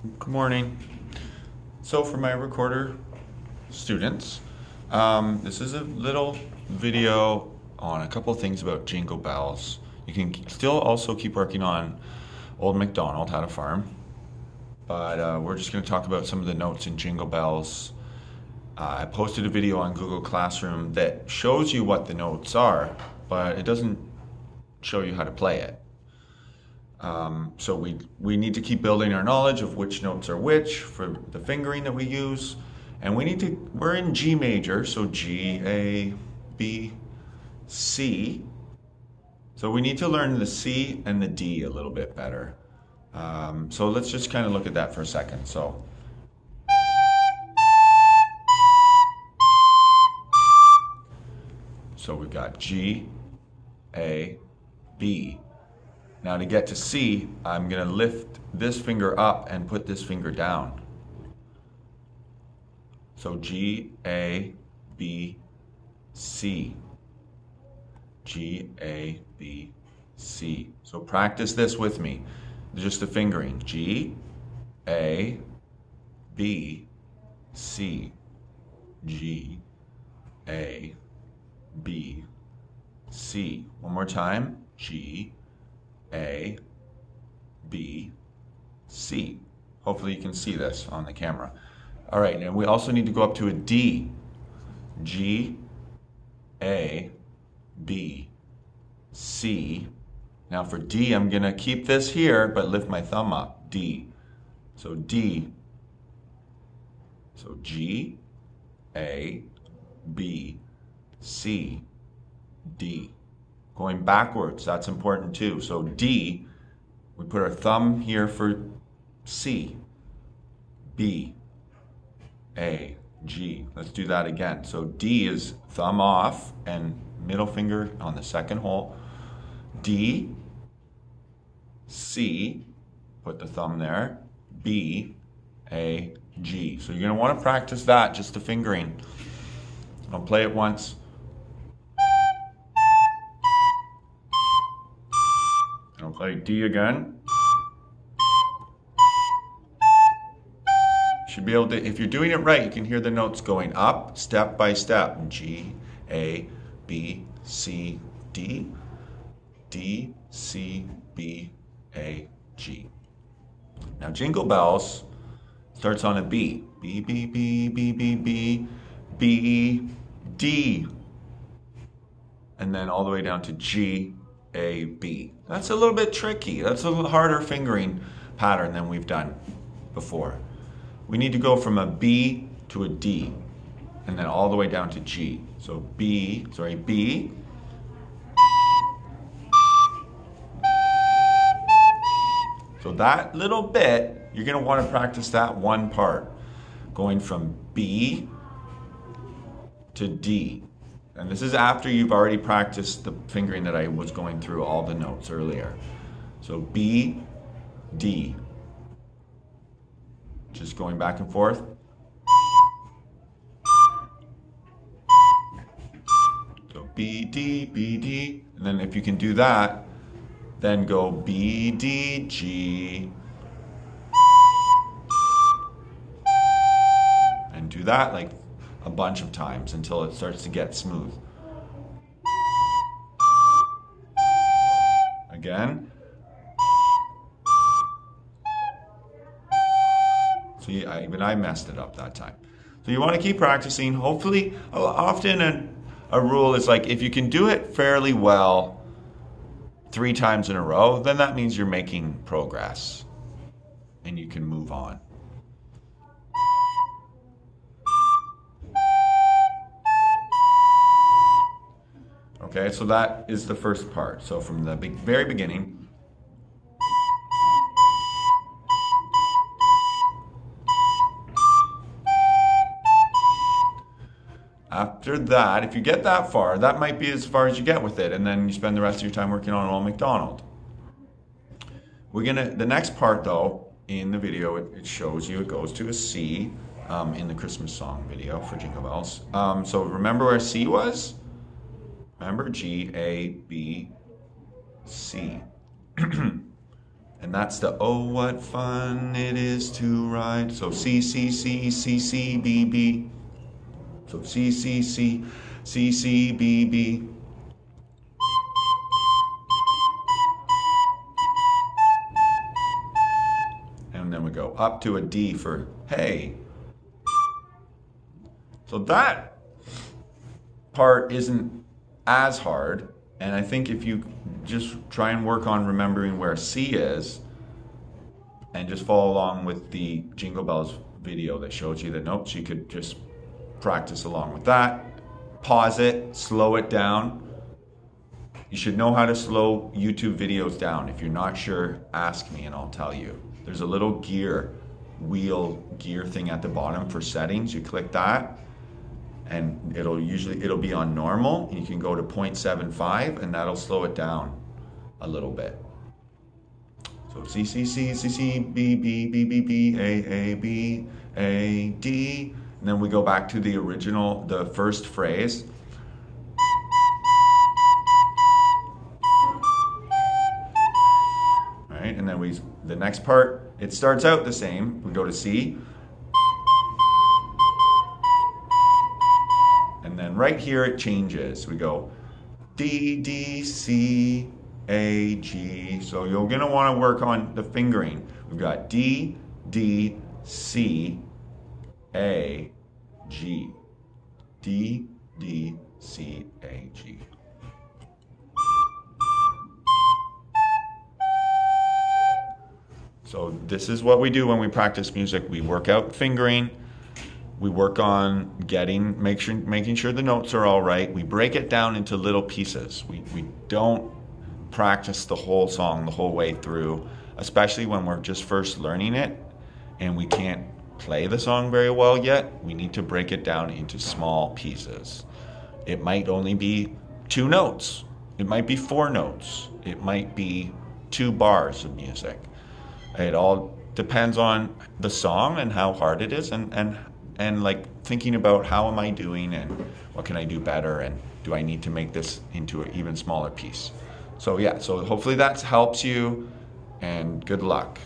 Good morning. So for my recorder students, this is a little video on a couple of things about Jingle Bells. You can still also keep working on Old MacDonald, How to Farm, but we're just going to talk about some of the notes in Jingle Bells. I posted a video on Google Classroom that shows you what the notes are, but it doesn't show you how to play it. So we need to keep building our knowledge of which notes are which for the fingering that we use. And we're in G major, so G, A, B, C. So we need to learn the C and the D a little bit better. So let's just kind of look at that for a second. So we've got G, A, B. Now to get to C, I'm going to lift this finger up and put this finger down. So G, A, B, C. G, A, B, C. So practice this with me. Just the fingering. G, A, B, C. G, A, B, C. One more time. G, A, B, C. Hopefully you can see this on the camera. All right, and we also need to go up to a D. G, A, B, C. Now for D, I'm gonna keep this here, but lift my thumb up, D. So D, so G, A, B, C, D. Going backwards, that's important too. So D, we put our thumb here for C, B, A, G. Let's do that again. So D is thumb off and middle finger on the second hole. D, C, put the thumb there, B, A, G. So you're going to want to practice that, just the fingering. I'll play it once. I'll play D again. You should be able to, if you're doing it right, you can hear the notes going up step by step. G, A, B, C, D, D, C, B, A, G. Now Jingle Bells starts on a B. B, B, B, B, B, B, B, D. And then all the way down to G, A, B. That's a little bit tricky. That's a little harder fingering pattern than we've done before. We need to go from a B to a D and then all the way down to G. So B. So that little bit, you're going to want to practice that one part, going from B to D. And this is after you've already practiced the fingering that I was going through all the notes earlier. So B, D. Just going back and forth. So B, D, B, D. And then if you can do that, then go B, D, G. And do that like a bunch of times until it starts to get smooth. Again. See, even I messed it up that time. So you want to keep practicing. Hopefully, often a rule is like if you can do it fairly well 3 times in a row, then that means you're making progress and you can move on. Okay, so that is the first part. So from the very beginning, after that, if you get that far, that might be as far as you get with it, and then you spend the rest of your time working on Old MacDonald. The next part though, in the video, it shows you, it goes to a C in the Christmas song video for Jingle Bells. So remember where C was? Remember G, A, B, C. And that's the oh, what fun it is to ride. So C, C, C, C, C, B, B. So C, C, C, C, C, B, B. And then we go up to a D for hey. So that part isn't as hard. And I think if you just try and work on remembering where C is and just follow along with the Jingle Bells video that shows you the notes, you could just practice along with that. Pause it, slow it down. You should know how to slow YouTube videos down. If you're not sure, ask me and I'll tell you. There's a little wheel gear thing at the bottom for settings. You click that and it'll be on normal. You can go to 0.75 and that'll slow it down a little bit. So C, C, C, C, C, B, B, B, B, B, A, B, A, D. And then we go back to the original, the first phrase. Right, and then the next part, it starts out the same. We go to C. And then right here it changes. We go D, D, C, A, G. So you're gonna wanna work on the fingering. We've got D, D, C, A, G. D, D, C, A, G. So this is what we do when we practice music. We work out fingering. We work on making sure the notes are all right. We break it down into little pieces. We don't practice the whole song the whole way through, especially when we're just first learning it and we can't play the song very well yet. We need to break it down into small pieces. It might only be 2 notes. It might be 4 notes. It might be 2 bars of music. It all depends on the song and how hard it is and like thinking about how am I doing and what can I do better and do I need to make this into an even smaller piece. So yeah, so hopefully that helps you and good luck.